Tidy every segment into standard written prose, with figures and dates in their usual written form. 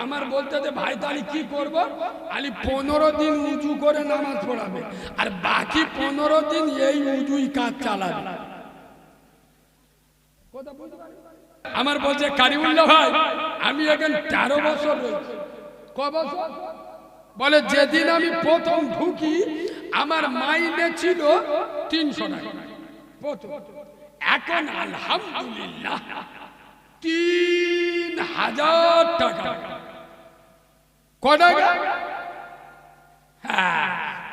আমার বলতে যে ভাই তাহলে কি করব? আলি 15 দিন উজু করে নামাজ পড়াবে, আর বাকি 15 দিন এই উজুই কাজ চালাবে। আমার বলছে কারিউল্লাহ ভাই, আমি এখন 13 বছর রয়েছি। ক বছর? বলে যেদিন আমি প্রথম ঢুকি আমার মাইনে ছিল 300 টাকা প্রথম, এখন আলহামদুলিল্লাহ 3000 টাকা। কটাকা? হ্যাঁ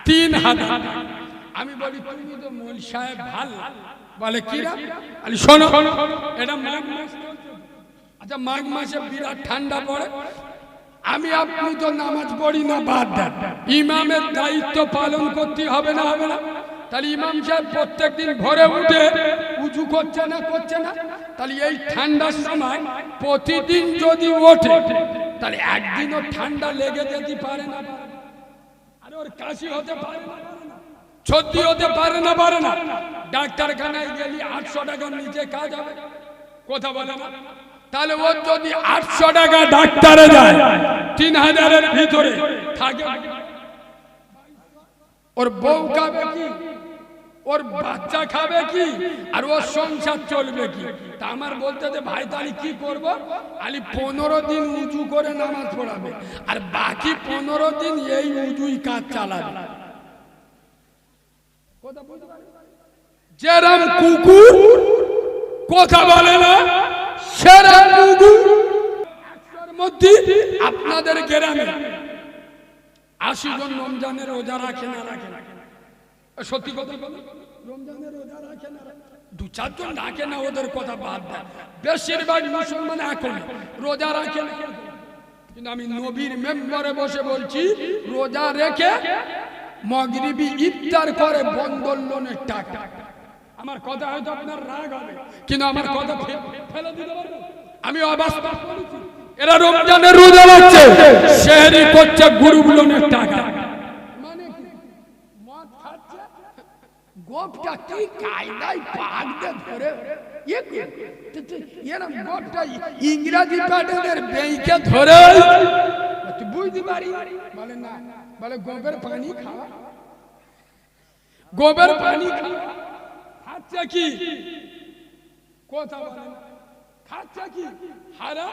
3000। আমি বলি তুমি তো মৌল সাহেব ভালো। বলে কিরা? আরে শোনো, এটা মাঘ মাস। আচ্ছা মাঘ মাসে বিরাট ঠান্ডা পড়ে, আমি আপনি তো নামাজ পড়ি না, বাদ দেন, ইমামের দায়িত্ব পালন করতে হবে না? হবে না? তাহলে ইমাম সাহেব প্রত্যেকদিন ভোরে উঠে উজু করছে না? করছে না? তাহলে এই ঠান্ডার সময় প্রতিদিন যদি ওঠে তাহলে একদিনও ঠান্ডা লেগে যেতে পারে না? আর ওর কাশি হতে পারে না? সর্দি হতে পারে না? পারে না? ডাক্তারখানায় গেলে 800 টাকার নিচে কাজ হবে? কথা বলে না? তাহলে ও যদি 800 টাকা ডাক্তারে যায়, 3000-এর ভিতরে থাকে, ওর বউ খাবে কি, ওর বাচ্চা খাবে কি, আর ওর সংসার চলবে কি? তা আমার বলতে যে ভাই তাহলে কি করব? আলি 15 দিন উজু করে নামাজ পড়াবে, আর বাকি 15 দিন এই উজুই কাজ চালাবে। যেরম কুকুর কথা বলে না সেরম কুকুর মধ্যে আপনাদের গ্রামে 80 জন রমজানের রোজা রাখে না? রাখে না? সত্যি কথা বলো, রমজানের রোজা রাখে না? 2-4 জন রাখে না, ওদের কথা বাদ দেয়। বেশিরভাগ মুসলমান এখন রোজা রাখে না। কিন্তু আমি নবীর মেম্বারে বসে বলছি, রোজা রেখে মাগরিবি ইফতার করে বন্দর লোনের টাকা। আমার কথা হয়তো আপনার রাগ হবে, কিন্তু আমার কথা ফেলে দিতে পারবো। আমি অবস্থা বলেছি, এরা রমজানের রোজা রাখছে, সেহরি করছে গ্রুপ লোনের টাকা। মানে কি? মদ খাচ্ছে, গোপটা কি কায়দায় পাক দিয়ে ধরে এরম গোপটা ইংরেজি প্যাটার্নের ব্যাংকে ধরে বুঝতে পারি। বলে না, বলে গোবের পানি খাওয়া, গোবের পানি খাচ্ছে কি? কথা বলে খাচ্ছে কি? হারা।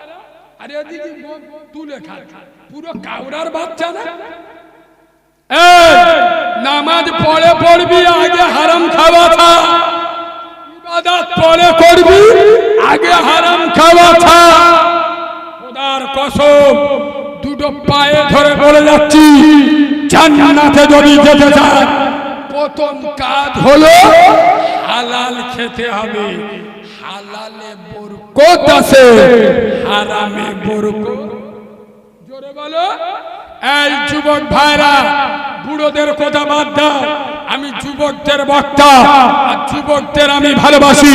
আরে এদিকে গোব তুলে খাচ্ছে, পুরো কাউরার বাচ্চা না? নামাজ পড়ে পড়বি, আগে হারাম খাওয়া থা। ইবাদত পড়ে করবি, আগে হারাম খাওয়া থা। খোদার কসম, দুটো পায়ে ধরে বলে যাচ্ছি, জান্নাতে যদি যেতে চান প্রথম কাজ হলো হালাল খেতে হবে। হালালে বরকত আছে, হারামে বরকত। জোরে বলো। এই যুবক ভাইরা, বুড়োদের কথা বাদ দাও, আমি যুবকদের বক্তা, আর যুবকদের আমি ভালোবাসি।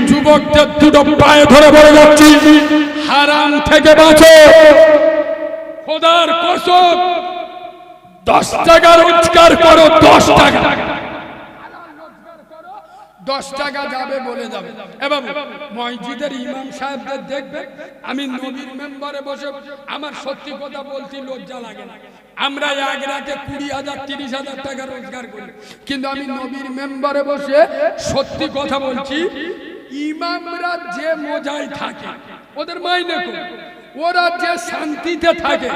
যুবকদের দুটো পায়ে ধরে বলে যাচ্ছি, হারাম থেকে বাঁচো। খোদার কসম, 10 টাকা রোজগার করো, 10 টাকা, 10 টাকা যাবে বলে যাবে। এবং মসজিদের ইমাম সাহেবদের দেখবে, আমি নবীর মেম্বারে বসে, আমার সত্যি কথা বলতে লজ্জা লাগে না। আমরা এক রাতে 20,000 30,000 টাকা রোজগার করি, কিন্তু আমি নবীর মেম্বারে বসে সত্যি কথা বলছি, ইমামরা যে মজায় থাকে ওদের মাইনে কম, ওরা যে শান্তিতে থাকে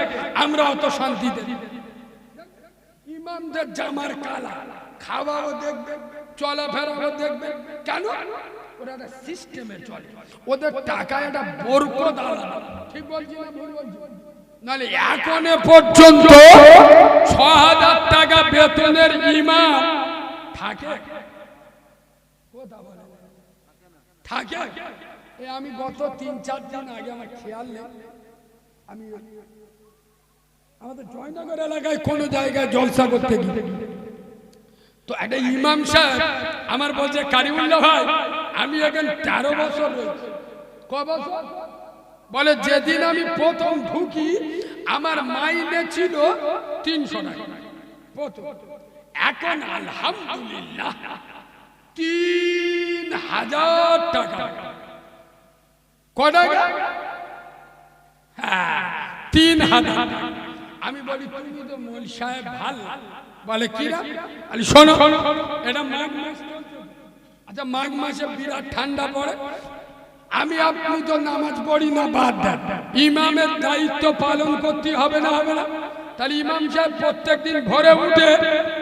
আমরা অত শান্তিতে। ইমামদের জামার কালা, খাওয়াও দেখবে, চলাফেরাও দেখবে। কেন? ওরা একটা সিস্টেমে চলে, ওদের টাকা একটা বরকত আলাদা। ঠিক বলছি না ভুল বলছি? নাহলে এখনো পর্যন্ত 6,000 টাকা বেতনের ইমাম থাকে? কথা বলে থাকে? আমি গত 3-4 দিন আগে, আমার খেয়াল নেই, আমি আমাদের জয়নগর এলাকায় কোন জায়গায় জলসা করতে গিয়ে তো একটা ইমাম সাহেব আমার বলছে, কারিউল্লাহ ভাই, আমি এখন 13 বছর রয়েছি। ক বছর? বলে যেদিন আমি প্রথম ঢুকি আমার মাইনে ছিল 300 টাকা প্রথম, এখন আলহামদুলিল্লাহ 3000 টাকা। ক টাকা? হ্যাঁ 3000। আমি বলি তুমি তো মৌল সাহেব ভাল, বলে কিরা? শোনো, এটা মাঘ মাস। আচ্ছা, মাঘ মাসে বিরাট ঠান্ডা পড়ে, আমি আপনি তো নামাজ পড়ি না, বাদ দেন। ইমামের দায়িত্ব পালন করতে হবে না? হবে না? তাহলে ইমাম সাহেব প্রত্যেকদিন ভোরে উঠে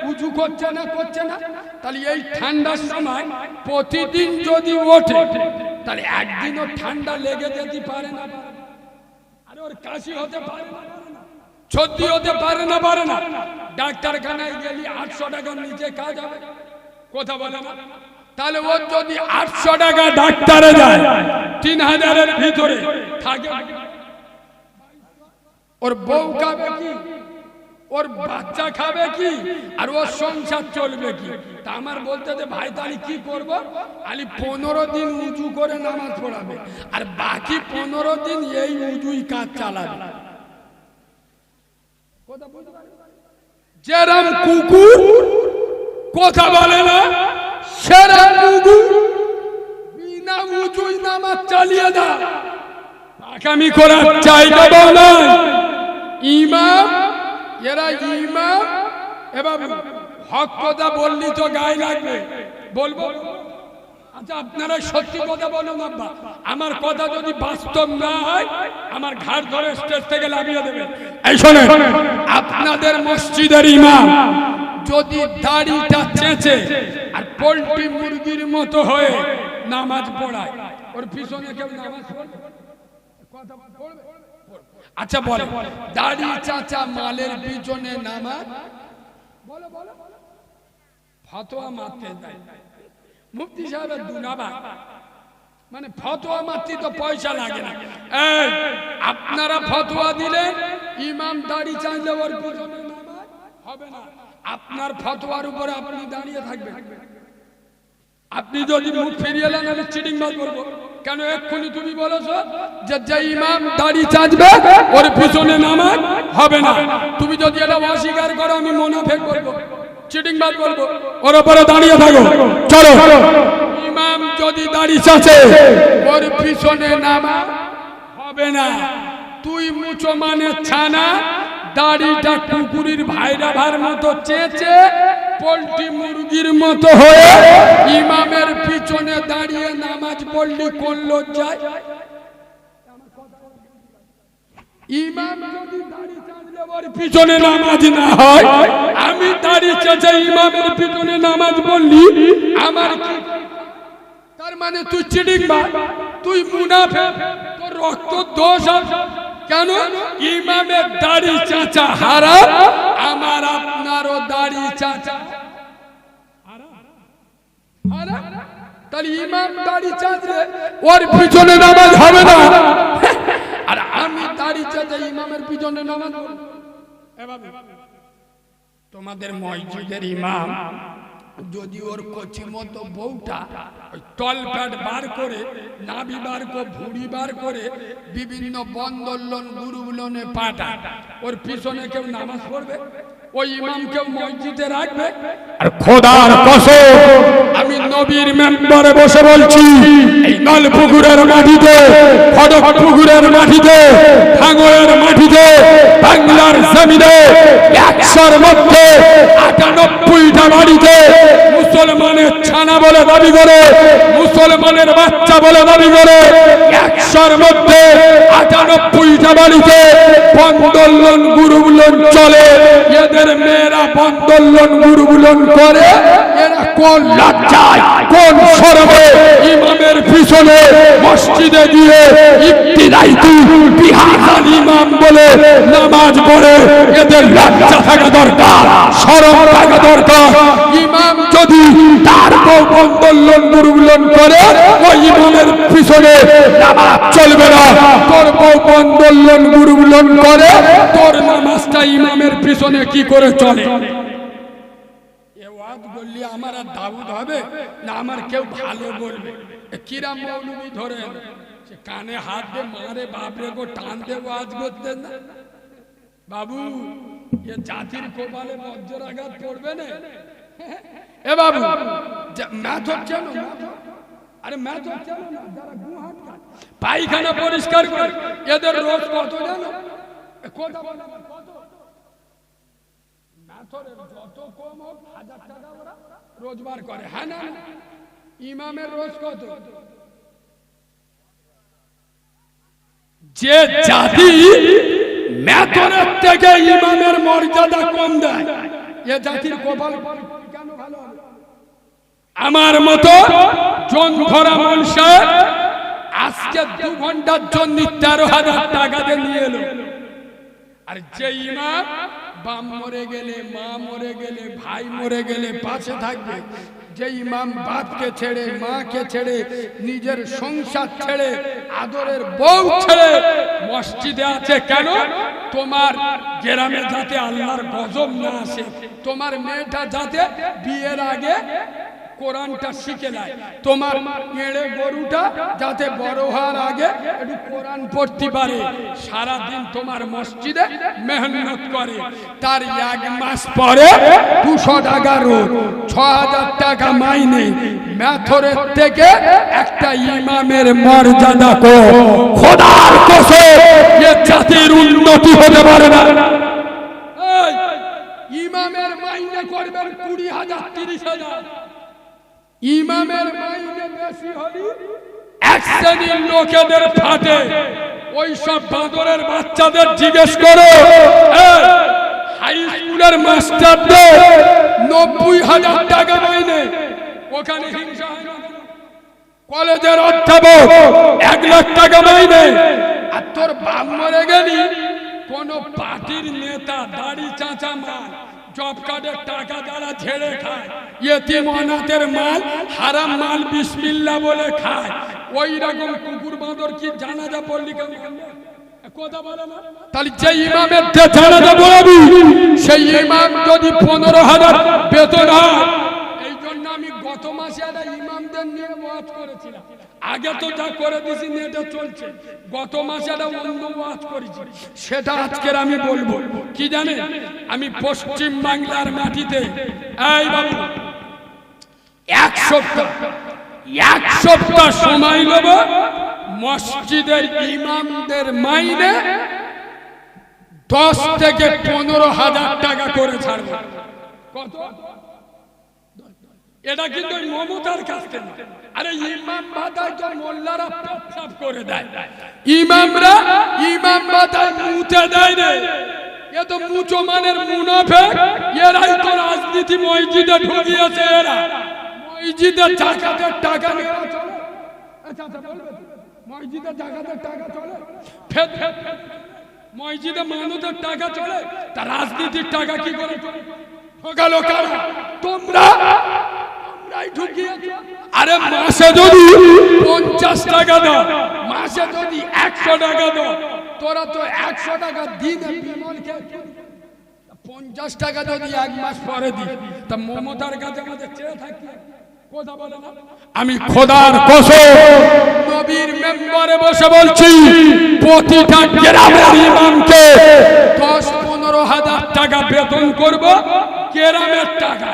উজু করছে না? করছে না? তাহলে এই ঠান্ডার সময় প্রতিদিন যদি ওঠে তাহলে একদিনও ঠান্ডা লেগে যেতে পারে না? আরে ওর কাশি হতে পারে না, সর্দি হতে পারে না? পারে না? ডাক্তারখানায় গেলি 800 টাকার নিচে কাজ হবে? কথা বলে না? তাহলে ও যদি 800 টাকা ডাক্তারে যায়, 3000-এর ভিতরে থাকে, ওর বউ খাবে কি, ওর বাচ্চা খাবে কি, আর ওর সংসার চলবে কি? তা আমার বলতে যে ভাই তাহলে কি করব? আলি 15 দিন উজু করে নামাজ পড়াবে, আর বাকি 15 দিন এই উজুই কাজ চালাবে। যেরম কুকুর কথা বলে না, সেরম কুকুর বিনা উজুই নামাজ চালিয়ে দেয়। আগামী করার জায়গা নয়। ইমাম, এরা ইমাম এবং হক কথা বললি তো গায়ে লাগবে, বলবো। আচ্ছা, আপনারা সত্যি কথা বলুন আব্বা, আমার কথা যদি বাস্তব না হয় আমার ঘাড় ধরে স্টেজ থেকে লাগিয়ে দেবেন। এই শোনেন, আপনাদের মসজিদের ইমাম যদি দাড়িটা চেঁচে আর পোল্ট্রি মুরগির মতো হয়ে নামাজ পড়ায়, ওর পিছনে কেউ নামাজ পড়বে? কথা পড়বে? আচ্ছা বলে, দাড়ি চাচা মালের পিছনে নামাজ, বলো বলো, ফতোয়া মারতে দেয় মুফতি সাহেবের দুনাবা, মানে ফতোয়া মারতে তো পয়সা লাগে না। এই আপনারা ফতোয়া দিলেন ইমাম দাড়ি চাইলে ওর পিছনে নামাজ হবে না, আপনার ফতোয়ার উপরে আপনি দাঁড়িয়ে থাকবেন। আপনি যদি মুখ ফিরিয়ে এলেন আমি চিটিং বাজ করবো। কেন? এক্ষুনি তুমি বলেছো যে যে ইমাম দাড়ি চাচবে ওর পিছনে নামাজ হবে না। তুমি যদি এটা অস্বীকার করো আমি মুনাফিক বলবো, চিটিং বাজ বলবো, ওর উপরে দাঁড়িয়ে থাকো। চলো, ইমাম যদি দাড়ি চাচে ওর পিছনে নামাজ হবে না। তুই মুচো মানে ছানা, দাড়িটা কুকুরের ভাইরাভার মতো চেঁচে পোল্ট্রি মুরগির মতো হয়ে ইমামের পিছনে দাঁড়িয়ে নামাজ পড়লি কোন লজ্জায়? ইমাম যদি দাড়ি চাঁদলে ওর পিছনে নামাজ না হয়, আমি দাড়ি চেঁচে ইমামের পিছনে নামাজ পড়লি আমার কি? তার মানে তুই চিটিংবাজ, তুই মুনাফিক, তোর রক্ত দোষ আছে। কেন? ইমামের দাড়ি চাচা হারাম, আমার আপনারও দাড়ি চাচা হারাম। তাহলে ইমাম দাড়ি চাচলে ওর পিছনে নামাজ হবে না, আর আমি দাড়ি চাচা ইমামের পিছনে নামাজ পড়ব। তোমাদের মসজিদের ইমাম যদি ওর কচি মতো বউটা ওই তলপ্যাট বার করে, নাভি বার করে, ভুড়ি বার করে বিভিন্ন বন্দোলন গুরুগুলনে পাঠায়, ওর পিছনে কেউ নামাজ পড়বে? ওই ইমাম কেউ মসজিদে রাখবে? আর খোদার কসম আমি নবীর মেম্বারে বসে বলছি, এই নলপুকুরের মাটিতে, খড়গপুকুরের মাটিতে, ভাঙড়ের মাটিতে, বাংলার জমিনে 100-র মধ্যে 98টা বাড়িতে মুসলমানের ছানা বলে দাবি করে, মুসলমানের বাচ্চা বলে দাবি করে, 100-র মধ্যে 98টা বাড়িতে বন্দোলন গুরুগুলন চলে। এদের মেয়েরা বন্দোলন গুরুগুলন করে, এরা কোন লজ্জায়, কোন শরমে ইমামের পিছনে মসজিদে গিয়ে ইক্তিদাইতু বিহাজাল ইমাম বলে নামাজ পড়ে? এদের লজ্জা থাকা দরকার, শরম থাকা দরকার। ইমাম যদি তার বন্দোলন গুরুগুলন করে, ওই ইমামের পিছনে নামাজ চলবে না। তোর বন্দোলন গুরুগুলন করে, তোর নামাজটা ইমামের পিছনে কি করে চলে? এ ওয়াজ বললি আমার আর দাউদ হবে না আমার কেউ ভালো বলবে? কিরাম মৌলবি ধরে কানে হাত দিয়ে মারে, বাপরে গো টান দিয়ে ওয়াজ করতেন না বাবু, এ জাতির কপালে বজ্রাঘাত পড়বে না। এ বাবু ম্যাথ হচ্ছে না, আরে ম্যাথ হচ্ছে না, যারা পায়খানা পরিষ্কার করে এদের রোজ কত জানো? কথা বলে কত মেথরের যত কম হোক 1000 টাকা ওরা রোজগার করে। হ্যাঁ না? ইমামের রোজ কত? যে জাতি মেথরের থেকে ইমামের মর্যাদা কম দেয়, এ জাতির কপাল কেন ভালো হবে? আমার মতো জনঘরা মানুষ আজকে 2 ঘন্টার জন্য 13,000 টাকা দিয়ে নিয়ে এলো। আর যে ইমাম বাপ মরে গেলে, মা মরে গেলে, ভাই মরে গেলে পাশে থাকবে, যে ইমাম বাপকে ছেড়ে, মাকে ছেড়ে, নিজের সংসার ছেড়ে, আদরের বউ ছেড়ে মসজিদে আছে, কেন? তোমার গ্রামে যাতে আল্লাহর গজব না আসে, তোমার মেয়েটা যাতে বিয়ের আগে কোরআনটা শিখে নেয়, তোমার এড়ে গরুটা যাতে বড় হওয়ার আগে একটু কোরআন পড়তে পারে, সারাদিন তোমার মসজিদে মেহনত করে, তার 1 মাস পরে 200 টাকা রোজ, 6,000 টাকা মাইনে। মেথরের থেকে একটা ইমামের মর্যাদা কো, খোদার কসম এ জাতির উন্নতি হতে পারে না। ইমামের মাইনে করবেন 20,000 30,000, ইমামের মাইনে বেশি হলে এক শ্রেণীর লোকেদের ফাটে। ওই সব বাঁদরের বাচ্চাদের জিজ্ঞেস করো, হাই স্কুলের মাস্টারদের 90,000 টাকা মাইনে, ওখানে হিংসা হয় না? কলেজের অধ্যাপক 1 লাখ টাকা মাইনে, আর তোর বাপ মরে গেলি কোন পার্টির নেতা দাড়ি চাচা মাল জব কার্ডের টাকা যারা ঝেড়ে খায়, ইয়েতিম অনাথের মাল হারাম মাল বিসমিল্লাহ বলে খায়, ওই রকম কুকুর বাঁদর কি জানাজা পড়লি কেন? কথা বলে না? তাহলে যে ইমামের জানাজা পড়াবি, সেই ইমাম যদি 15,000 বেতন হয়, এই জন্য আমি গত মাসে একটা ইমামদের নিয়ে ওয়াজ করেছিলাম। আগে তো যা করে দিছি নেটে চলছে, গত মাসে একটা অন্য ওয়াজ করেছি, সেটা আজকের আমি বলবো। কি জানেন, আমি পশ্চিম বাংলার মাটিতে এই বাবু 1 সপ্তাহ সময় নেব, মসজিদের ইমামদের মাইনে 10 থেকে 15,000 টাকা করে ছাড়বো। কত? এটা কিন্তু মমতার কাছ থেকে। আরে ইমাম বাদায় তো মোল্লারা পেশাব করে দেয়, ইমামরা ইমাম বাদায় মুতে দেয় রে। এ তো মুসলমানের মুনাফিক, এরাই তো রাজনীতি মসজিদে ঢুকিয়েছে। এরা মসজিদে জাকাতের টাকা নিয়ে চলে। আচ্ছা বলবে, মসজিদে জাকাতের টাকা চলে, মসজিদে মানুষের টাকা চলে, তা রাজনীতির টাকা কি করে চলে? ঠকালো কারা? তোমরা। আরে মাসে যদি 50 টাকা দাও, মাসে যদি 100 টাকা দাও, তোরা তো 100 টাকা দিনে বিমল খেয়ে 50 টাকা যদি 1 মাস পরে দি, তা মমতার কাছে আমাদের চেয়ে থাকি। কথা বলে না? আমি খোদার কসম নবীর মেম্বারে বসে বলছি, প্রতিটা গ্রামের ইমামকে 10-15,000 টাকা বেতন করব, গ্রামের টাকা,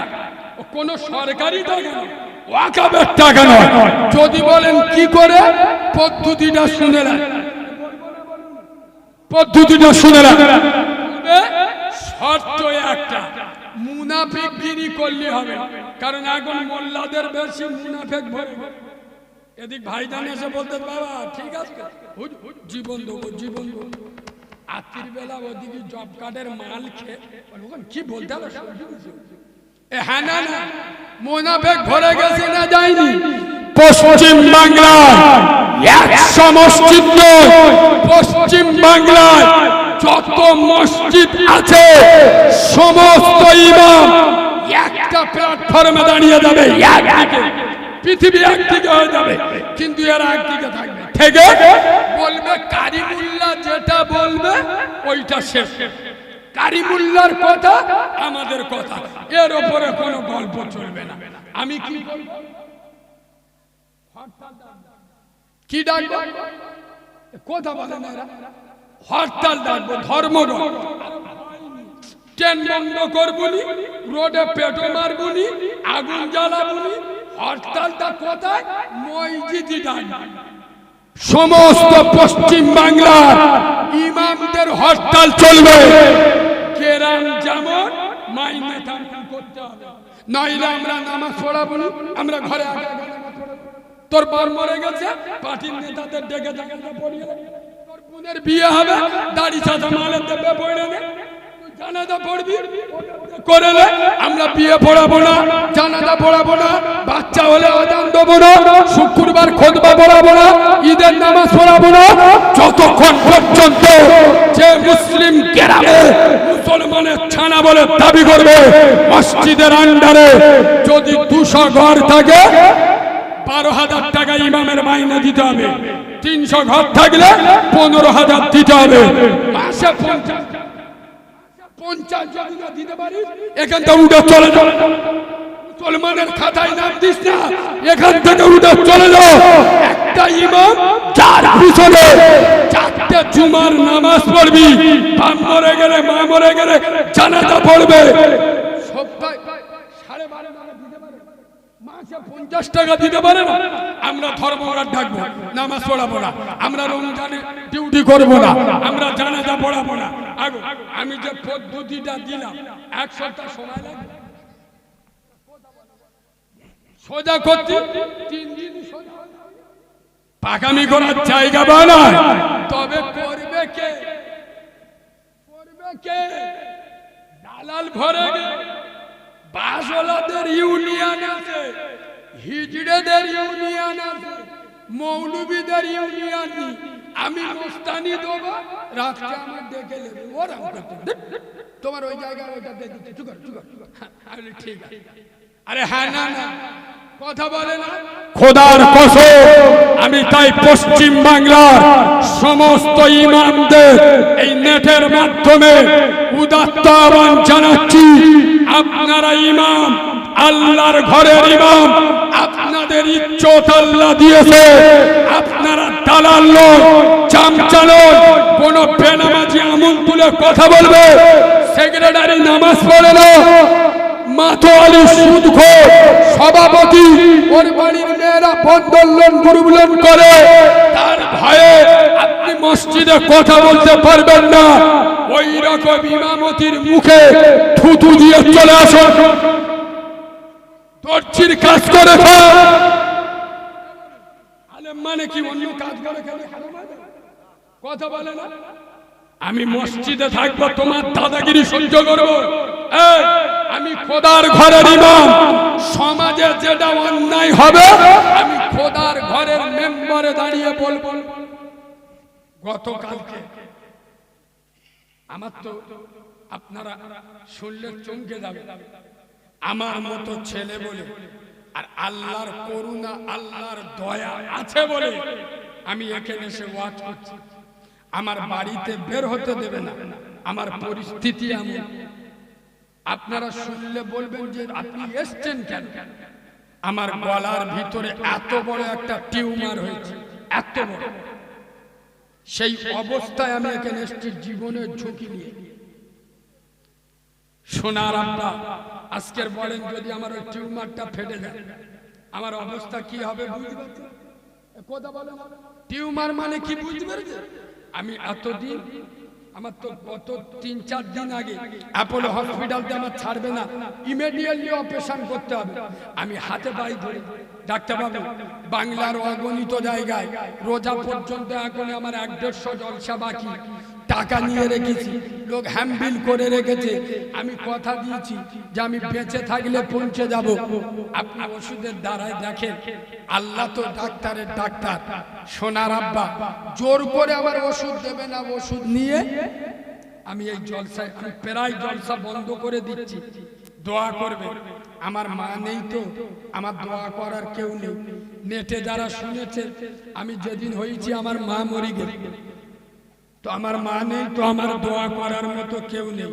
কোন সরকারি টাকা নয়, ওয়াকাবের টাকা নয়। যদি বলেন কি করে, পদ্ধতিটা শুনে না, পদ্ধতিটা শুনে না। শর্ত একটা, মুনাফিকগিরি করলে হবে, কারণ এখন মোল্লাদের বেশি মুনাফিক ভরে। এদিক ভাইজান এসে বলতে, বাবা ঠিক আছে জীবন দেবো, জীবন দেবো, রাত্রির বেলা ওদিকে জব কার্ডের মাল খেয়ে কি বলতে হবে? হ্যাঁ না, মুনাফিক ভরে গেছে না যায়নি? পশ্চিম বাংলায় 100 মসজিদ নয়, পশ্চিম বাংলায় যত মসজিদ আছে সমস্ত ইমাম একটা প্ল্যাটফর্মে দাঁড়িয়ে যাবে, একদিকে পৃথিবী একদিকে হয়ে যাবে, কিন্তু এরা একদিকে থাকবে, থেকে বলবে কারিমুল্লাহ যেটা বলবে ওইটা শেষ। কারিমুল্লাহর কথা আমাদের কথা, এর উপরে কোনো গল্প চলবে না। আমি কি ডাকবো? কথা বলে না এরা, হরতাল ডাকবো, ধর্মঘট, ট্রেন বন্ধ করবুনি, রোডে পেটো মারবুনি, আগুন জ্বালাবুনি। হরতালটা কোথায়? মসজিদে ডাকবো, সমস্ত পশ্চিম বাংলার ইমামদের হরতাল চলবে। কেরাম যেমন মাইনে করতে হবে, নইলে আমরা নামাজ পড়াবো না। আমরা ঘরে তোর বার মরে গেছে, পার্টির নেতাদের ডেকে জানাজা পড়িয়ে, তোর বোনের বিয়ে হবে, দাড়ি চাচা মালের দেবে পড়ে নে, জানাজা পড়বি করে নে। আমরা বিয়ে পড়াবো না, জানাজা পড়াবো না, বাচ্চা হলে আজান দেবো না, শুক্রবার খুতবা পড়াবো না, ঈদের নামাজ পড়াবো না, যতক্ষণ পর্যন্ত যে মুসলিম গ্রামে মুসলমানের ছানা বলে দাবি করবে মসজিদের আন্ডারে যদি 200 ঘর থাকে 12,000 টাকা ইমামের মাইনে দিতে হবে। 300 ঘর থাকলে 15,000 দিতে হবে। মাসে 50 যদি না দিতে পারিস এখান থেকে উঠে চলে যাও। মুসলমানের খাতায় নাম দিস না, এখান থেকে উঠে চলে যাও। একটা ইমাম যার পিছনে 4টে জুমার নামাজ পড়বি, বাপ মরে গেলে মা মরে গেলে জানাজা পড়বে। সপ্তাহে 12.5 টাকা দিতে পারে, মাসে 50 টাকা দিতে পারে না। আমরা ধর্মঘট ডাকবো, নামাজ পড়াবো না, আমরা রমজানে ডিউটি করবো না, আমরা জানাজা পড়াবো না। আমি যে পদ্ধতিটা দিলাম 1 সপ্তাহ সময় লাগবে সোজা করতে, 3 দিন সোজা পাকামি করার জায়গা বানায়। তবে করবে কে? করবে কে? দালাল ভরে গে, বাসওয়ালাদের ইউনিয়ন আছে, হিজড়েদের ইউনিয়ন আছে, মৌলবীদের ইউনিয়ন নেই। আমি মোস্তানি দেবো, রাতটা আমার ডেকে নেবে, ওরা তোমার ওই জায়গায় ওইটা দিয়ে দিচ্ছে, ঠিক আছে। আরে হ্যাঁ না না কথা বলে না, খোদার কসম আমি তাই পশ্চিম বাংলার সমস্ত ইমামদের এই নেটের মাধ্যমে উদাত্ত আহ্বান জানাচ্ছি। আপনারা ইমাম, আল্লাহর ঘরের ইমাম, আপনাদের ইজ্জত আল্লাহ দিয়েছে। আপনারা দালাল নয়, চামচা নয়। কোন বেনামাজি আমল তুলে কথা বলবে, সেক্রেটারি নামাজ পড়ে না, মাতোয়ালি সুদখোর সভাপতি, ওর বাড়ির মেয়েরা বন্ধন লোন গ্রুপ লোন করে, তার ভয়ে আপনি মসজিদে কথা বলতে পারবেন না। ওই রকম ইমামতির মুখে থুতু দিয়ে চলে আসুন, দর্জির কাজ করে খান। আলেম মানে কি অন্য কাজ করে খালি কথা বলে না? আমি মসজিদে থাকবো, তোমার দাদাগিরি সহ্য করবো? আমি খোদার ঘরের ইমাম, সমাজে যেটা অন্যায় হবে আমি খোদার ঘরের মেম্বারে দাঁড়িয়ে বলবো। গতকালকে আমার তো আপনারা শুনলে চমকে যাবে, আমার মতো ছেলে বলে আর আল্লাহর করুণা আল্লাহর দয়া আছে বলে আমি এখানে এসে ওয়াজ করছি। আমার বাড়িতে বের হতে দেবে না, আমার পরিস্থিতি এমন। আপনারা শুনলে বলবেন যে আপনি এসছেন কেন? আমার গলার ভিতরে এত বড় একটা টিউমার হয়েছে, এত বড়। সেই অবস্থায় আমি এখানে এসেছি জীবনের ঝুঁকি নিয়ে। সোনার আব্বা আজকের বলেন যদি আমার ওই টিউমারটা ফেটে যায় আমার অবস্থা কি হবে বুঝতে পারছেন? কথা বলেন, টিউমার মানে কি বুঝতে পারছেন? আমি এতদিন, আমার তো গত 3-4 দিন আগে অ্যাপোলো হসপিটালতে আমার ছাড়বে না, ইমিডিয়েটলি অপারেশন করতে হবে। আমি হাতে পাই ধরে ডাক্তারবাবু, বাংলার অগণিত জায়গায় রোজা পর্যন্ত এখন আমার 1-150 জলসা বাকি, টাকা নিয়ে রেখেছি, লোক হ্যাম্বিল করে রেখেছে। আমি কথা দিয়েছি যে আমি বেঁচে থাকলে পৌঁছে যাব। আপনি ওষুধের দ্বারাই দেখেন, আল্লাহ তো ডাক্তারের ডাক্তার। সোনার আব্বা জোর করে আমার ওষুধ দেবে না, ওষুধ নিয়ে আমি এই জলসায়, আমি প্রায় জলসা বন্ধ করে দিচ্ছি। দোয়া করবে। আমার মা নেই তো, আমার দোয়া করার কেউ নেই। নেটে যারা শুনেছে আমি যেদিন হয়েছি আমার মা মরে গেল, তো আমার মা নেই, তো আমার দোয়া করার মতো কেউ নেই।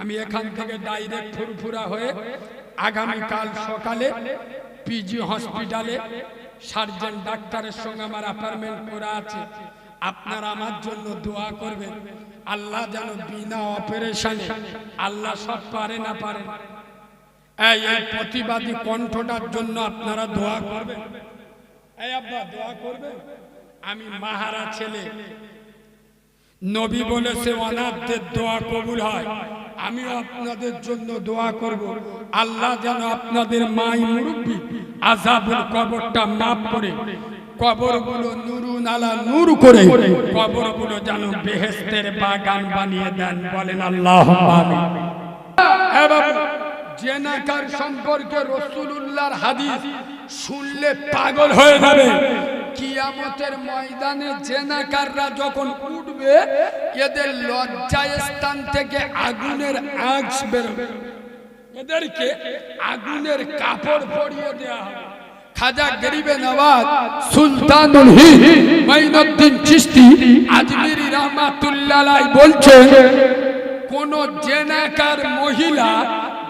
আমি এখান থেকে ডাইরেক্ট ফুরফুরা হয়ে আগামীকাল সকালে পিজি হসপিটালে সার্জন ডাক্তারের সঙ্গে আমার অ্যাপয়েন্টমেন্ট করা আছে। আপনারা আমার জন্য দোয়া করবেন। আল্লাহ যেন বিনা অপারেশনে, আল্লাহ সব পারে না পারে, এই প্রতিবাদী কণ্ঠটার জন্য আপনারা দোয়া করবেন। এই আব্বা দোয়া করবেন। আমি মাহারা ছেলে, নবী বলেছে অনাথদের দোয়া কবুল হয়। আমি আপনাদের জন্য দোয়া করব, আল্লাহ যেন আপনাদের মাই মুরব্বি আযাবুল কবরটা মাফ করে, কবরগুলো নুরুন আলা নূর করে, কবরগুলো যেন বেহেশতের বাগান বানিয়ে দেন। বলেন আল্লাহুম্মা আমিন। জেনাকার সম্পর্কে রাসূলুল্লাহর হাদিস শুনলে পাগল হয়ে যাবে। কিয়ামতের ময়দানে জেনাকাররা যখন উঠবে, এদের লজ্জায় স্থান থেকে আগুনের আঁচ বেরোবে, এদেরকে আগুনের কাপড় পরিয়ে দেওয়া হবে। খাজা গরিবে নওয়াজ সুলতানুল হিন্দ মাইনুদ্দিন চিশতি আজমিরি রাহমাতুল্লাহ আলাইহি বলছেন, কোন জেনাকার মহিলা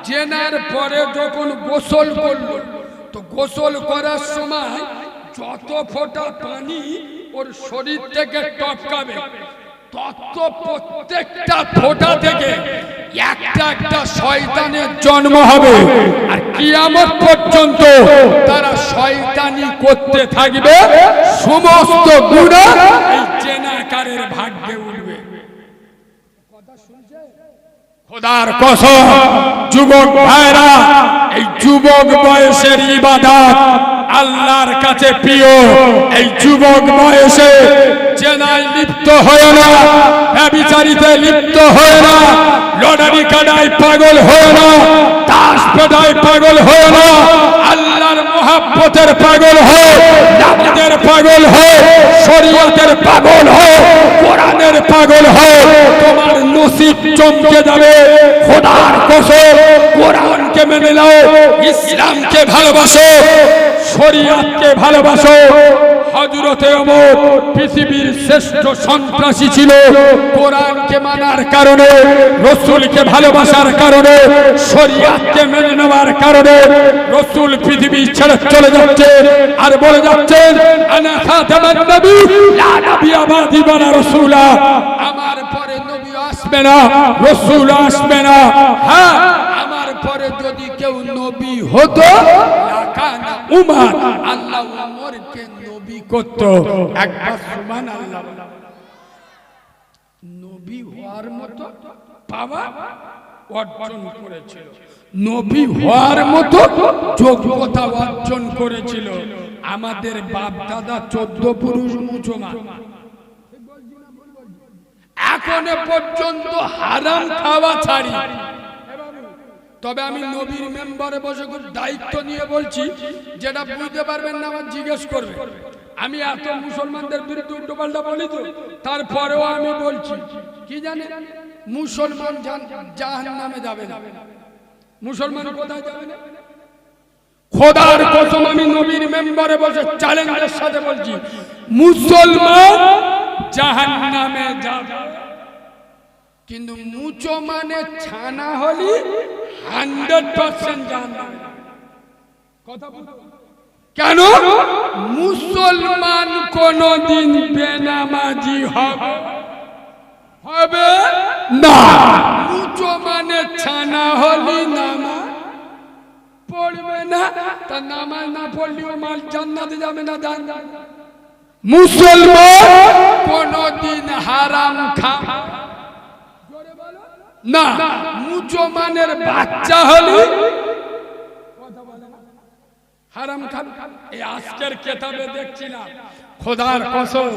জেনার পরে যখন গোসল করলো, তো গোসল করার সময় যত ফোঁটা পানি ওর শরীর থেকে টপকাবে, তত প্রত্যেকটা ফোঁটা থেকে একটা একটা শয়তানের জন্ম হবে। আর কিয়ামত পর্যন্ত তারা শয়তানি করতে থাকবে, সমস্ত গুনাহ এই জেনাকারের ভাগ্যে উঠবে। কথা শুনছেন? খোদার কসম যুবক ভাইরা, এই যুবক বয়সের ইবাদত আল্লাহর কাছে প্রিয়। এই যুবক বয়সে জেনায় লিপ্ত হয় না, ব্যভিচারিতে লিপ্ত হয় না, লটারি কাটায় পাগল হয় না, তাস পেটায় পাগল হয় না, আল্লাহর মহব্বতের পাগল হয়, নামাজের পাগল হয়, শরীয়তের পাগল হয়, কোরআনের পাগল হয়। তোমার নসিব চমকে যাবে। খোদার কসম, কোরআনকে মেনে নাও, ইসলামকে ভালোবাসো, শরীয়তকে ভালোবাসো। হযরতে ওমর পৃথিবীর শ্রেষ্ঠ সন্ত্রাসী ছিল, কোরআনকে মানার কারণে, রাসূলকে ভালোবাসার কারণে, শরীয়তকে মেনে নেওয়ার কারণে রাসূল পৃথিবী ছেড়ে চলে যাচ্ছেন আর বলে যাচ্ছেন, আনা খাতামান নবী লা নবিয়্যা বাদি ওয়ালা রাসূলা। আমার পরে নবী আসবে না, রাসূল আসবে না। হ্যাঁ, আমার পরে যদি কেউ নবী হতো, লাকানা উমর, আল্লাহ উমরকে নবী করত। একবার সুবহানাল্লাহ। নবী হওয়ার মতো পাওয়া অর্জন করেছিল, নবী হওয়ার মতো যোগ্যতা অর্জন করেছিল আমাদের বাপ দাদা 14 পুরুষ মুসলমান। এখনো পর্যন্ত হারাম খাওয়া ছাড়ি। তবে আমি নবীর মেম্বারে বসে খুব দায়িত্ব নিয়ে বলছি, যেটা বুঝতে পারবেন না আমার জিজ্ঞেস করবে। আমি এত মুসলমানদের বিরুদ্ধে উল্টোপাল্টা বলি তো, তারপরেও আমি বলছি, কি জানে, মুসলমান জাহান্নামে যাবে না। মুসলমান কোথায় যাবে না? খোদার কসম আমি নবীর মেম্বারে বসে চ্যালেঞ্জের সাথে বলছি, মুসলমান জাহান্নামে যাবে, কিন্তু মুচো মানে ছানা হলি 100% জাহান্নামে। কথা বলো কেন? মুসলমান কোনদিন বেনামাজি হবে না। মুচো মানে ছানা হলি নামাজ পড়বে না, তা নামাজ না পড়লেও মাল জান্নাতে যাবে না। মুসলমান কোনদিন হারাম খাবে না। মুসলমানের বাচ্চা হলি হারাম খাবে। এই আজকের কিতাবে দেখছিলাম, খোদার কসম,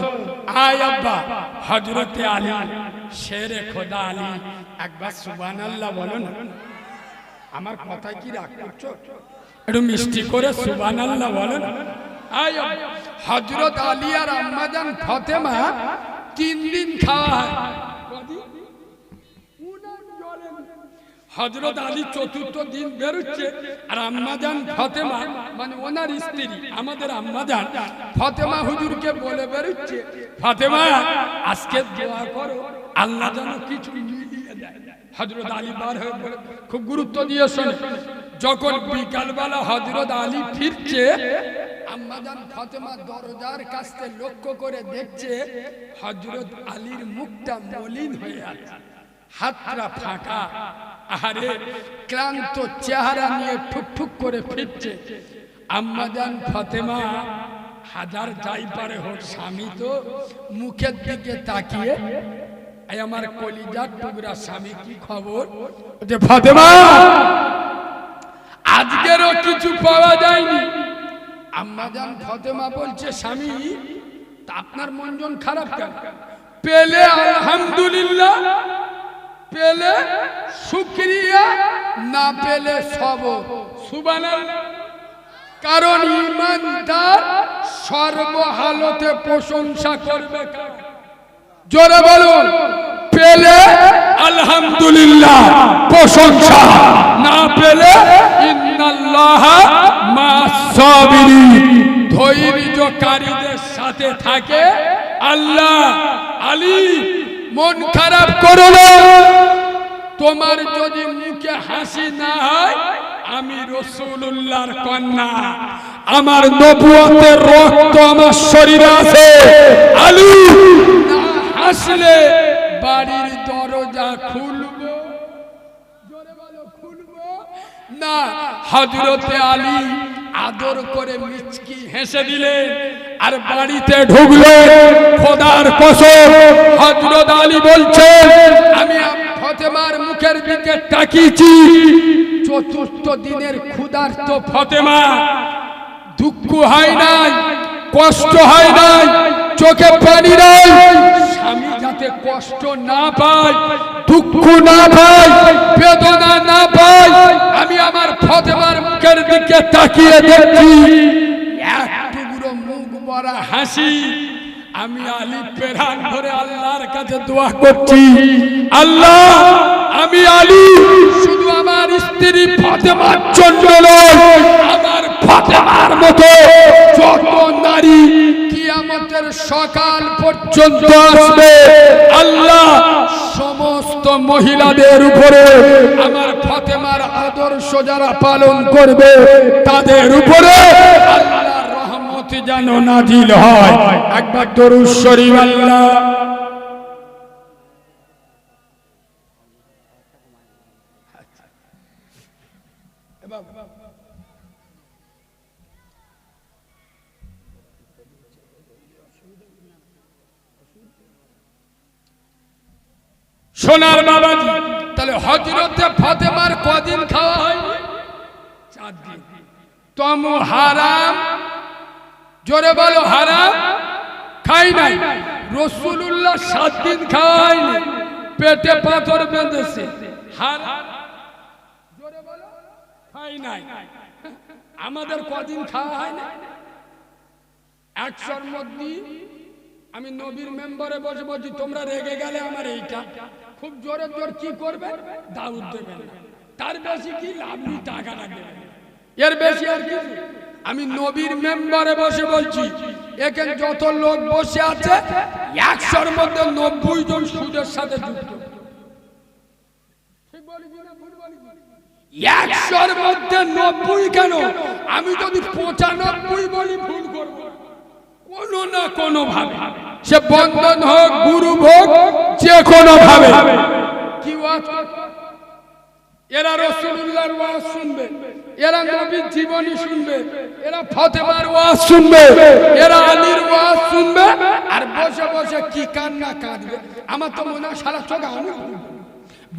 আয় আব্বা হযরতে আলী শেরে খোদা আলী, একবার সুবহানাল্লাহ বলো না। আমার কথায় কি রাগ করছো? একটু মিষ্টি করে সুবহানাল্লাহ বলো না। আয় আব্বা, হযরত আলী আর আম্মাজান ফাতেমা 3 দিন খাওয়া হয়। হযরত আলী 4th দিন বেরোচ্ছে, আর আম্মাজান ফাতেমা মানে ওনার স্ত্রী আমাদের আম্মাজান ফাতেমা হুজুরকে বলে বেরোচ্ছে, ফাতেমা আজকে দোয়া করো আল্লাহ যেন কিছু মিলিয়ে দেয়। হযরত আলী বার হয়ে বলে, খুব গুরুত্ব দিয়ে শোনে, যখন বিকালবেলা হযরত আলী ফিরছে, আম্মাজান ফাতেমা দরজার কাছে লক্ষ্য করে দেখছে হযরত আলীর মুখটা মলিন হয়ে আছে, হাতটা ফাঁকা, আরে ক্লান্ত চেহারা নিয়ে ঠুক ঠুক করে ফিরছে। আম্মাজান ফাতেমা হাজার যাই পারে হোক, স্বামী তো মুখের দিকে তাকিয়ে আমার কলিজার টুকরা স্বামী কি খবর, যে ফাতেমা আজকেরও কিছু পাওয়া যায়নি। আম্মাজান ফাতেমা বলছে স্বামী তা আপনার মন জন খারাপ কেন? পেলে আলহামদুলিল্লাহ, পেলে শুকরিয়া, না পেলে সবর। সুবহানাল্লাহ। কারণ ঈমানদার সর্বহালতে প্রশংসা করবে। জোরে বলুন, পেলে আলহামদুলিল্লাহ প্রশংসা, না পেলে ইন্নাল্লাহা মা'আস সাবিরিন, ধৈর্যকারীদের সাথে থাকে আল্লাহ। আলী মন খারাপ করো না, তোমার যদি মুখে হাসি না হয়, আমি রাসূলুল্লাহর কন্যা, আমার নবুয়তের রক্ত আমার শরীরে আছে। আলী না হাসলে বাড়ির দরজা খুলবো, জোরে বলো খুলবো না। হযরতে আলী আদর করে মিচকি হেসে দিলেন আর বাড়িতে ঢুকলেন। খোদার কসম, হযরত আলী বলছেন আমি ফাতেমার মুখের দিকে তাকিয়েছি, চতুর্থ দিনের ক্ষুধার্ত ফাতেমা, দুঃখ হয় নাই, কষ্ট হয় নাই, চোখে পানি নাই। স্বামী যাতে কষ্ট না পায়, দুঃখ না পায়, বেদনা না পায়, আমি আমার ফাতেমার মুখের দিকে তাকিয়ে দেখছি এক টুকরো মুখ ভরা হাসি। আমি আলী প্রাণ ভরে আল্লাহর কাছে দোয়া করছি, আল্লাহ আমি আলী শুধু আমার স্ত্রী ফাতেমার জন্য নয়, আমার ফাতেমার মতো যত নারী কিয়ামতের সকাল পর্যন্ত আসবে, আল্লাহ সমস্ত মহিলাদের উপরে আমার ফাতেমার আদর্শ যারা পালন করবে তাদের উপরে আল্লাহর রহমত যেন নাজিল হয়। একবার দরুদ শরীফ। আল্লাহ সোনার বাবাজি, তাহলে হযরতে ফাতেমার কদিন খাওয়া হয়? 4 দিন। তম হারাম, জোরে বলো হারাম খাই নাই। রাসূলুল্লাহ 7 দিন খাওয়া হয়নি, পেটে পাথর বেঁধেছে, হারাম, জোরে বলো খাই নাই। আমাদের কদিন খাওয়া হয় না? 100-র মধ্যে আমি নবীর মেম্বারে বসে বলছি, তোমরা রেগে গেলে আমার এইটা খুব জোরে জোর কি করবে, দাউদ দেবেন, তার বেশি কি লাভ নেই, টাকা লাগবে, এর বেশি আর কি। আমি নবীর মেম্বারে বসে বলছি, এখানে যত লোক বসে আছে 100-র মধ্যে 90 জন সুদের সাথে যুক্ত। ঠিক বলি না ভুল বলি? 100-র মধ্যে 90 কেন, আমি যদি 95 বলি ভুল করব কোনো না কোনো ভাবে, সে বন্ধন হোক, গুরু হোক, যে কোনো ভাবে। কি ওয়াজ? এরা রাসূলুল্লাহর ওয়াজ শুনবে, এরা নবীর জীবনী শুনবে, এরা ফাতেমার ওয়াজ শুনবে, এরা আলীর ওয়াজ শুনবে, আর বসে বসে কি কান্না কাঁদবে। আমার তো মনে হয় সারা চোখ আমি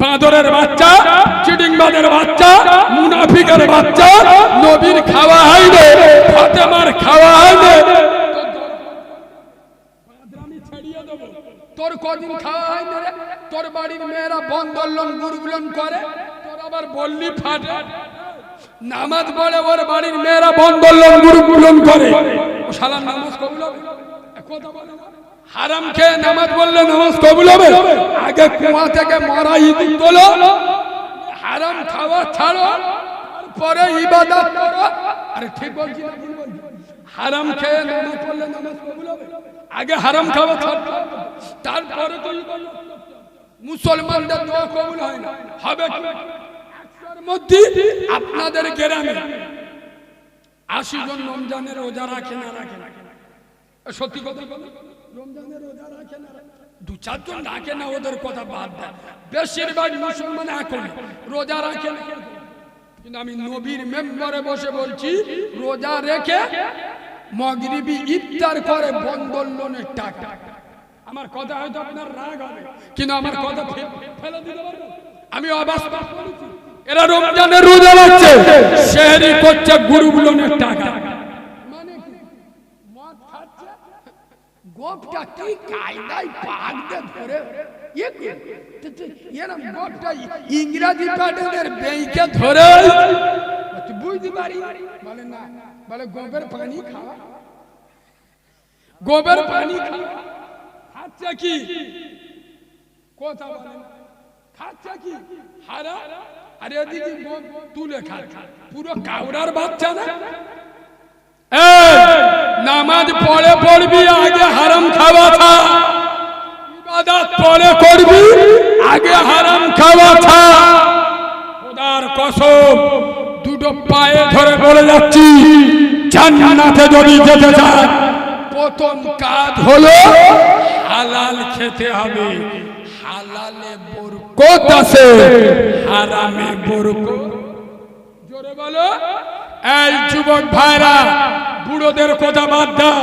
বাঁদরের বাচ্চা, চিডিংবাজের বাচ্চা, মুনাফিকের বাচ্চা, নবীর খাওয়া হয়নি, ফাতেমার খাওয়া হয়নি, তোর কদিন খাওয়া হয় না রে? তোর বাড়ির মেয়েরা বন্ধন গুরুগুলন করে, তোর আবার বললি ফাটে। নামাজ পড়ে ওর বাড়ির মেয়েরা বন্ধন গুরুগুলন করে, ও শালা নামাজ কবুল হবে? কথা বলে হারাম খেয়ে নামাজ পড়লে নামাজ কবুল হবে? আগে কুয়া থেকে মারা ইঁদুর তোলো, হারাম খাওয়া ছাড়ো, পরে ইবাদত করো। আরে ঠিক বলছি না ভুল বলছি? হারাম খেয়ে নামাজ পড়লে নামাজ কবুল হবে? আগে হারাম খাওয়া ছাড়ো, তারপরে তো মুসলমানদের দোয়া কবুল হয় না। হবে কি? 100-র মধ্যে আপনাদের গ্রামে 80 জন রমজানের রোজা রাখে না, রাখে না, সত্যি কথা বলো, রমজানের রোজা রাখে না, 2-4 জন রাখে না, ওদের কথা বাদ দেয়। বেশিরভাগ মুসলমান এখন রোজা রাখে না। কিন্তু আমি নবীর মেম্বারে বসে বলছি, রোজা রেখে মাগরিবি ইফতার করে বন্ধন লোনের টাকা। আমার কথা হয়তো আপনার রাগ হবে, কিন্তু আমার কথা ফেলে দিতে পারবো। আমি অবস্থা বলেছি, এরা রমজানের রোজা রাখছে, সেহরি করছে গ্রুপ লোনের টাকা। মানে কি মদ খাচ্ছে, গোপটা কি কায়দায় পাক দিয়ে ধরে এরম গোপটা ইংরেজি প্যাটার্নের ব্যাংকে ধরে বুঝতে পারি। বলে না, বলে গোবের পানি খাওয়া, গোবের পানি খাওয়া। খাচ্ছে কি কথা বলে, খাচ্ছে কি হারা। আরে দিদি গোব তুলে খাচ্ছে, পুরো কাউরার বাচ্চা না। নামাজ পড়ে পড়বি, আগে হারাম খাওয়া থা। ইবাদত পড়ে করবি, আগে হারাম খাওয়া থা। খোদার কসম, দুটো পায়ে ধরে বলে যাচ্ছি, জান্নাতে যদি যেতে চান প্রথম কাজ হলো হালাল খেতে হবে। হালালে বরকত আছে, হারামে বরকত। জোরে বলো। এই যুবক ভাইরা, বুড়োদের কথা বাদ দাও,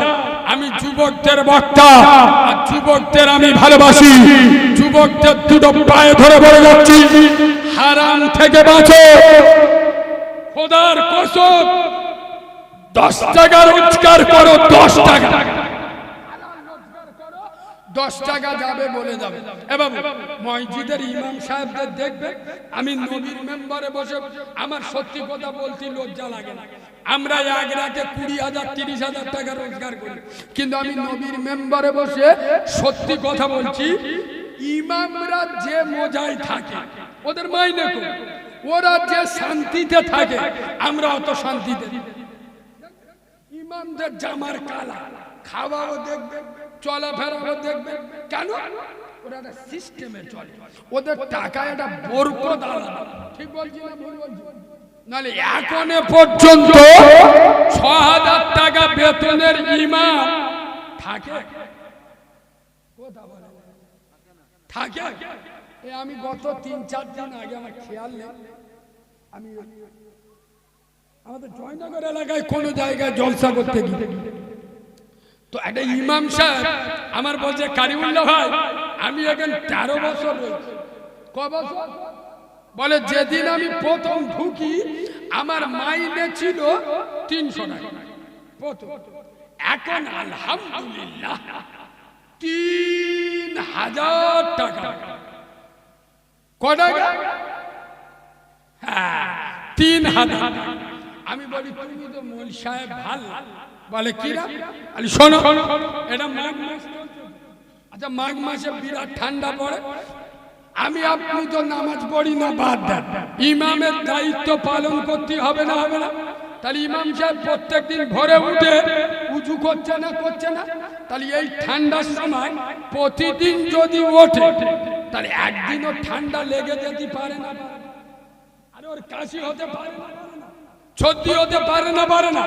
আমি যুবকদের বক্তা, আর যুবকদের আমি ভালোবাসি। যুবকদের দুটো পায়ে ধরে বলে যাচ্ছি, হারাম থেকে বাঁচো। খোদার কসম, 10 টাকা রোজগার করো, 10 টাকা 10 টাকা যাবে বলে যাবে। এবং মসজিদের ইমাম সাহেবদের দেখবে, আমি নবীর মেম্বারে বসে, আমার সত্যি কথা বলতে লজ্জা লাগে না। আমরা এক রাতে 20,000 30,000 টাকা রোজগার করি, কিন্তু আমি নবীর মেম্বারে বসে সত্যি কথা বলছি, ইমামরা যে মজায় থাকে ওদের মাইনে কম, ওরা যে শান্তিতে থাকে আমরা অত শান্তিতে। ইমামদের জামার কালা, খাওয়াও দেখবে, চলাফেরাও দেখবে। কেন? ওরা একটা সিস্টেমে চলে, ওদের টাকা একটা বরকত আলাদা। ঠিক বলছি না ভুল বলছি? নাহলে এখনো পর্যন্ত 6,000 টাকা বেতনের ইমাম থাকে, কথা বলে থাকে। আমি গত 3-4 দিন আগে, আমার খেয়াল নেই, আমি আমাদের জয়নগর এলাকায় কোন জায়গায় জলসা করতে গিয়ে তো একটা ইমাম সাহেব আমার বলছে, কারিমুল্লাহ ভাই, আমি এখানে 13 বছর রয়েছি। ক বছর? বলে যেদিন আমি প্রথম ঢুকি আমার মাইনে ছিল 300 টাকা প্রথম, এখন আলহামদুলিল্লাহ 3,000 টাকা। ক টাকা? হ্যাঁ, 3,000। আমি বলি, তুমি তো মৌল সাহেব ভালো। বলে কিরা? আরে শোনো, এটা মাঘ মাস। আচ্ছা, মাঘ মাসে বিরাট ঠান্ডা পড়ে, আমি আপনি তো নামাজ পড়ি না, বাদ দেন। ইমামের দায়িত্ব পালন করতে হবে না, হবে না? তাহলে ইমাম সাহেব প্রত্যেকদিন ভোরে উঠে উজু করছে না, করছে না? তাহলে এই ঠান্ডার সময় প্রতিদিন যদি ওঠে, তাহলে একদিনও ঠান্ডা লেগে যেতে পারে না? আরে ওর কাশি হতে পারে না, সর্দি হতে পারে না, পারে না?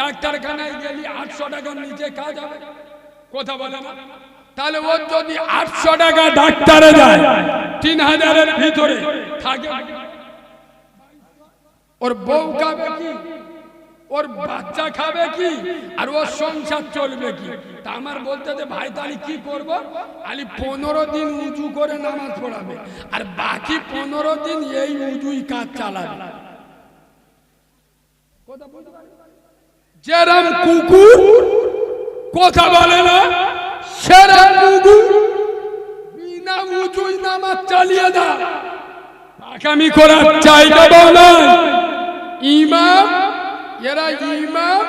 ডাক্তারখানায় গেলে 800 টাকার নিচে কাজ হবে, কথা বলে না? তাহলে ওর যদি 800 টাকা ডাক্তারে যায়, 3,000-এর ভিতরে থাকে, ওর বউ খাবে কি, ওর বাচ্চা খাবে কি, আর ওর সংসার চলবে কি? তা আমার বলতে যে ভাই, তাহলে কি করবো? আলি 15 দিন উজু করে নামাজ পড়াবে, আর বাকি 15 দিন এই উজুই কাজ চালাবে। যেরম কুকুর কথা বলে না, সেরম কুকুর বিনা উজুই নামাজ চালিয়ে দেয়। আগামী করার জায়গা বলে ইমাম, এরা ইমাম।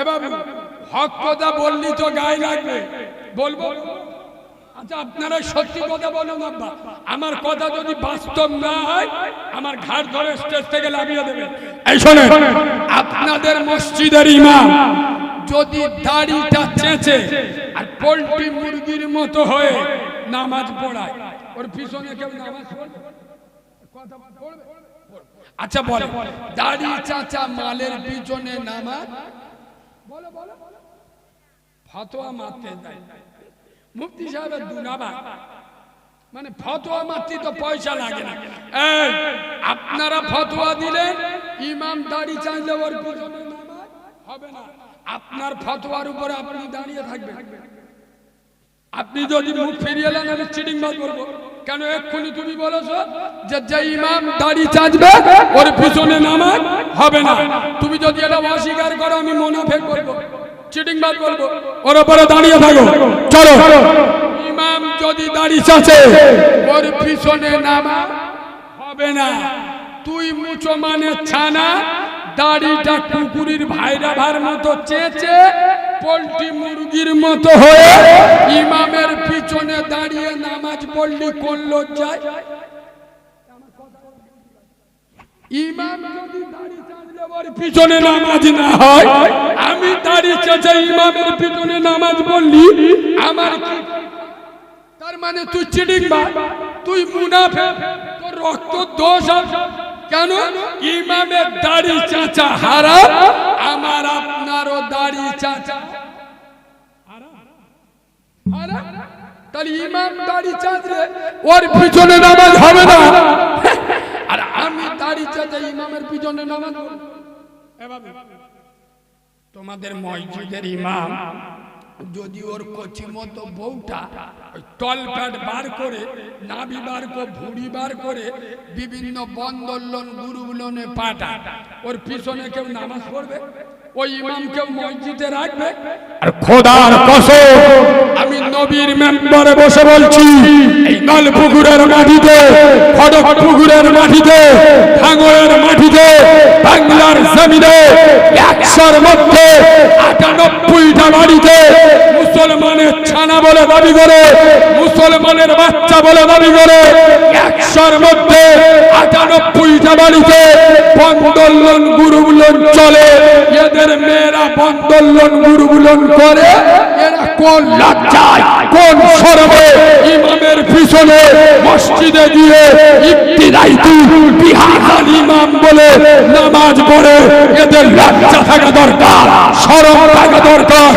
এবার হক কথা বললি তো গায়ে লাগবে, বলবো। আচ্ছা, আপনারা সত্যি কথা বলুন আব্বা, আমার কথা যদি বাস্তব না হয় আমার ঘাড় ধরে স্টেজ থেকে লাভিয়ে দেবেন। এই শোনেন, আপনাদের মসজিদের ইমাম যদি দাড়িটা চেঁচে আর পোল্ট্রি মুরগির মতো হয়ে নামাজ পড়ায়, ওর পিছনে কেউ নামাজ পড়বে? কথা পড়বে? আচ্ছা বলে, দাড়ি চাচা মালের পিছনে নামাজ বলে বলে ফতোয়া মারতে দেয়। মুফতি সাহেবের দুনাবা, মানে ফতোয়া মারতে তো পয়সা লাগে না। এই আপনারা ফতোয়া দিলেন, ইমাম দাড়ি চাইলে ওর পিছনে নামাজ হবে না। আপনার ফতোয়ার উপরে আপনি দাঁড়িয়ে থাকবেন। আপনি যদি মুখ ফিরিয়ে নেন আমি চিটিংবাজ বলবো। কেন এক্ষুনি তুমি বলেছো যে যে ইমাম দাড়ি চাঁচবে ওর পিছনে নামাজ হবে না। তুমি যদি এটা অস্বীকার করো আমি মুনাফিক বলবো, চিটিংবাজ বলবো। ওর উপরে দাঁড়িয়ে থাকো। চলো, ইমাম যদি দাড়ি চাঁচে ওর পিছনে নামাজ হবে না। তুই মুচো মানে ছানা, দাড়িটা কুকুরের ভাইরাভার মতো চেঁচে পোল্ট্রি মুরগির মতো হয়ে ইমামের পিছনে দাঁড়িয়ে নামাজ পড়লি কোন লজ্জায়? ইমাম যদি দাড়ি চাঁচলে ওর পিছনে নামাজ না হয়, আমি দাড়ি চেঁচে ইমামের পিছনে নামাজ পড়লি আমার কি? তার মানে তুই চিটিংবাজ, তুই মুনাফিক, তোর রক্ত দোষ আছে। কেন? ইমামের দাড়ি চাঁচা হারাম, আমার আপনারও দাড়ি চাঁচা হারাম। তাহলে ইমাম দাড়ি চাঁচলে ওর পিছনে নামাজ হবে না, আর আমি দাড়ি চাঁচা ইমামের পিছনে নামাজ পড়ব। তোমাদের মসজিদের ইমাম যদি ওর কচি মতো বউটা টল প্যাড বার করে, নাভি বার করে, ভুড়ি বার করে বিভিন্ন বন্দোলন গুরুগুলোনে পাটা, ওর পিছনে কেউ নামাজ পড়বে? ওই ইমামকে মসজিদে রাখবে? আর খোদার কসম আমি নবীর মেম্বারে বসে বলছি, এই নলপুকুরের মাটিতে, খড়গপুকুরের মাটিতে, ভাঙড়ের মাটিতে, বাংলার জমিনে 100-র মধ্যে 98টা বাড়িতে মুসলমানের ছানা বলে দাবি করে, মুসলমানের বাচ্চা বলে দাবি করে, 100-র মধ্যে 98টা বাড়িতে বন্দোলন গুরুগুলো চলে। এদের মেয়েরা বন্দোলন গুরুগুলো করে, এরা কোন লজ্জায়, কোন শরমে ইমামের পিছনে মসজিদে গিয়ে ইবতিদাইতুল বিহাল ইমাম বলে নামাজ পড়ে? এদের লজ্জা থাকা দরকার, শরম থাকা দরকার।